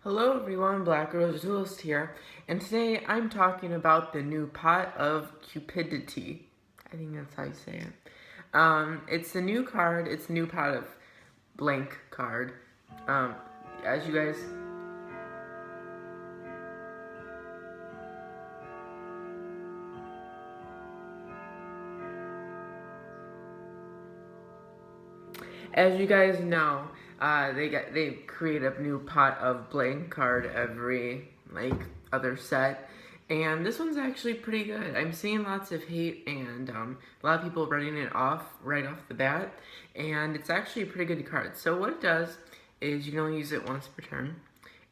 Hello everyone, Black Rose Duelist here, and today I'm talking about the new pot of Cupidity. I think that's how you say it. It's a new card, it's a new pot of blank card. Um, as you guys... As you guys know, they create a new pot of blank card every other set, and this one's actually pretty good. I'm seeing lots of hate and a lot of people running it off right off the bat, and it's actually a pretty good card. So what it does is you can only use it once per turn,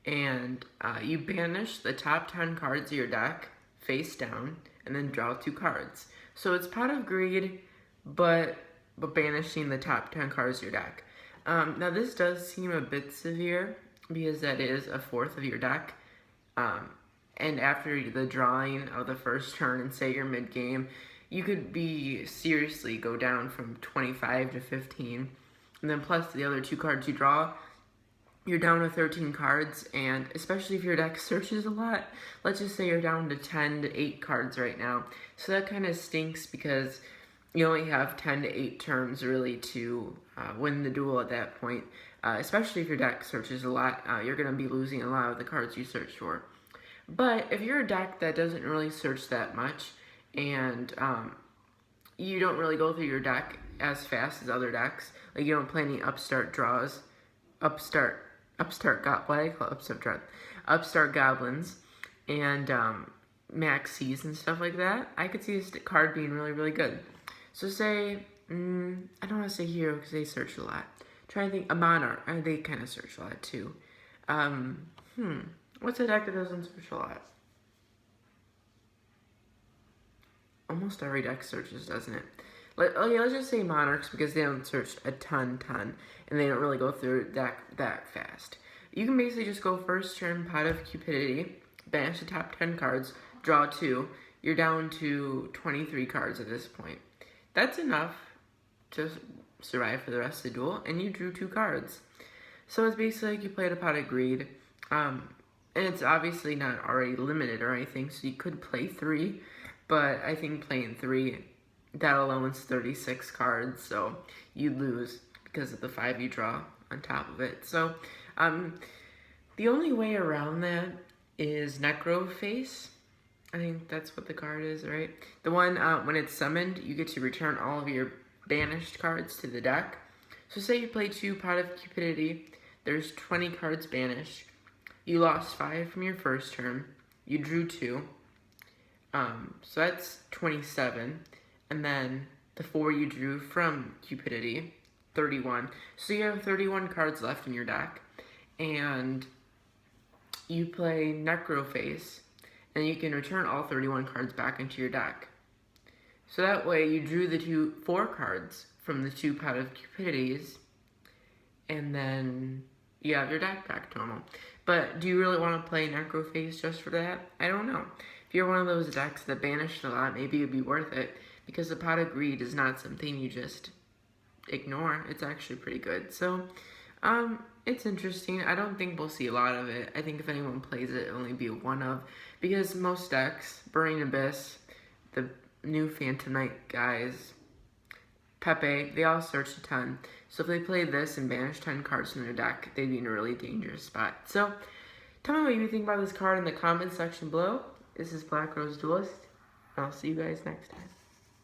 and you banish the top 10 cards of your deck face down, and then draw 2 cards. So it's Pot of Greed, but banishing the top 10 cards of your deck. Now this does seem a bit severe because that is a fourth of your deck. And after the drawing of the first turn and say you're mid-game, you could seriously go down from 25 to 15. And then plus the other 2 cards you draw, you're down to 13 cards, and especially if your deck searches a lot, let's just say you're down to 10 to 8 cards right now. So that kind of stinks because you only have 10 to 8 turns really to win the duel at that point. Especially if your deck searches a lot, you're going to be losing a lot of the cards you search for. But if you're a deck that doesn't really search that much, and you don't really go through your deck as fast as other decks, like you don't play any upstart draws, upstart goblins, and maxis and stuff like that, I could see this card being really, really good. So say, I don't want to say hero because they search a lot. Trying to think, a monarch, they kind of search a lot too. What's a deck that doesn't search a lot? Almost every deck searches, doesn't it? Let's just say monarchs because they don't search a ton, and they don't really go through that fast. You can basically just go first turn, Pot of Cupidity, banish the top 10 cards, draw 2. You're down to 23 cards at this point. That's enough to survive for the rest of the duel, and you drew 2 cards. So it's basically like you played a Pot of Greed, and it's obviously not already limited or anything, so you could play 3, but I think playing 3, that alone is 36 cards, so you lose because of the 5 you draw on top of it. So the only way around that is Necroface. I think that's what the card is, right? The one, when it's summoned, you get to return all of your banished cards to the deck. So say you play 2 Pot of Cupidity, there's 20 cards banished. You lost 5 from your first turn, you drew 2, so that's 27, and then the 4 you drew from Cupidity, 31. So you have 31 cards left in your deck, and you play Necroface, and you can return all 31 cards back into your deck. So that way you drew the 4 cards from the 2 Pot of Cupidities, and then you have your deck back to normal. But do you really want to play Necroface just for that? I don't know. If you're one of those decks that banished a lot, maybe it'd be worth it, because the Pot of Greed is not something you just ignore. It's actually pretty good. So, it's interesting. I don't think we'll see a lot of it. I think if anyone plays it, it'll only be one of, because most decks, Burning Abyss, the new Phantom Knight guys, Pepe, they all search a ton. So if they play this and banish 10 cards from their deck, they'd be in a really dangerous spot. So, tell me what you think about this card in the comments section below. This is Black Rose Duelist, and I'll see you guys next time.